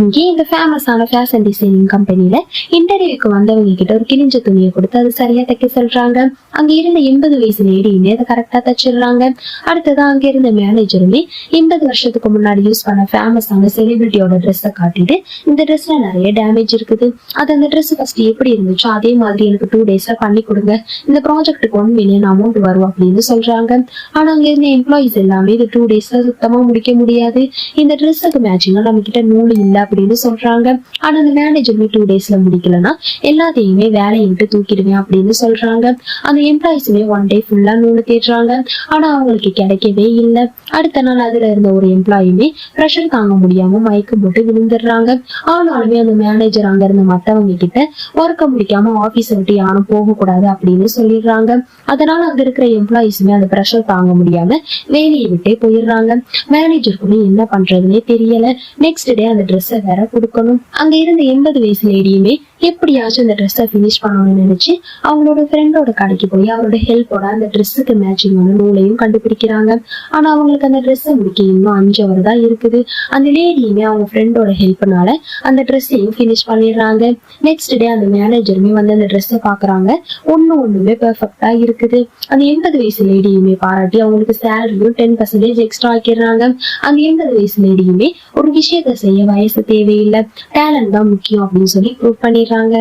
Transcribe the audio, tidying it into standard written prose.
இங்கே இந்த ஃபேமஸான ஃபேஷன் டிசைனிங் கம்பெனில இன்டர்வியூக்கு வந்தவங்க கிட்ட ஒரு கிழிஞ்ச துணியை கொடுத்து அது சரியா தைக்க சொல்றாங்க. அங்க இருந்த 80 வயசு லேடியுமே அதை கரெக்டா தச்சிடுறாங்க. அடுத்ததான் அங்க இருந்த மேனேஜருமே 80 வருஷத்துக்கு முன்னாடி யூஸ் பண்ண ஃபேமஸான செலிபிரிட்டியோட ட்ரெஸ்ஸை காட்டிட்டு இந்த ட்ரெஸ்ல நிறைய டேமேஜ் இருக்குது, அது அந்த ட்ரெஸ் ஃபர்ஸ்ட் எப்படி இருந்துச்சோ அதே மாதிரி எனக்கு 2 daysல பண்ணி கொடுங்க, இந்த ப்ராஜெக்ட்டுக்கு 1 million அமௌண்ட் வரும் அப்படின்னு சொல்றாங்க. ஆனா அங்க இருந்த எம்ப்ளாயிஸ் எல்லாமே இது 2 daysல சுத்தமா முடிக்க முடியாது, இந்த ட்ரெஸ்ஸுக்கு மேட்சிங்கா நம்ம கிட்ட நூல் இல்ல அப்படின்னு சொல்றாங்க. ஆனா அந்த மேனேஜருமே 2 daysல முடிக்கலன்னா எல்லாத்தையுமே வேலையை விட்டு தூக்கிடுவேன் அப்படின்னு சொல்றாங்க. அந்த எம்ப்ளாயிஸுமே 1 day ஃபுல்லா நூல் தேடுறாங்க. ஆனா அவங்களுக்கு கிடைக்கவே இல்லை. அடுத்த நாள் அதுல இருந்த ஒரு எம்ப்ளாயுமே ப்ரெஷர் தாங்க முடியாம மயக்கம் போட்டு விழுந்துடுறாங்க. ஆனாலுமே அந்த மேனேஜர் அங்க இருந்த மத்தவங்க கிட்ட ஒர்க்க முடிக்காம ஆபீஸ விட்டு யாரும் போக கூடாது அப்படின்னு சொல்லிடுறாங்க. அதனால அங்க இருக்கிற எம்ப்ளாயிஸுமே அந்த ப்ரெஷர் தாங்க முடியாம வேலையை விட்டே போயிடுறாங்க. மேனேஜருக்குமே என்ன பண்றதுன்னே தெரியல. நெக்ஸ்ட் டே அந்த ட்ரெஸ்ஸை வேற கொடுக்கணும். அங்க இருந்த 80 வயசு லேடியுமே எப்படியாச்சும் அந்த ட்ரெஸ்ஸை பினிஷ் பண்ணணும்னு நினைச்சு அவங்களோட ஃப்ரெண்டோட கடைக்கு போய் அவரோட ஹெல்ப்போட அந்த ட்ரெஸ்ஸுக்கு மேட்சிங்கான நூலையும் கண்டுபிடிக்கிறாங்க. ஆனா அவங்களுக்கு அந்த ட்ரெஸ்ஸை முடிக்க இன்னும் 5 hour தான் இருக்குது. அந்த லேடியுமே அவங்க ஃப்ரெண்டோட ஹெல்ப்னால அந்த ட்ரெஸ்ஸையும் பினிஷ் பண்ணிடுறாங்க. நெக்ஸ்ட் டே அந்த மேனேஜருமே வந்து அந்த ட்ரெஸ்ஸை பாக்குறாங்க. ஒண்ணுமே பெர்ஃபெக்டா இருக்குது. அந்த 80 வயசு லேடியுமே பாராட்டி அவங்களுக்கு சேலரியும் 10% எக்ஸ்ட்ரா ஆக்கிடுறாங்க. அந்த 80 வயசு லேடியுமே ஒரு விஷயத்த செய்ய வயசு தேவையில்லை, டேலண்ட் தான் முக்கியம் அப்படின்னு சொல்லி ப்ரூவ் பண்ணிடுறாங்க.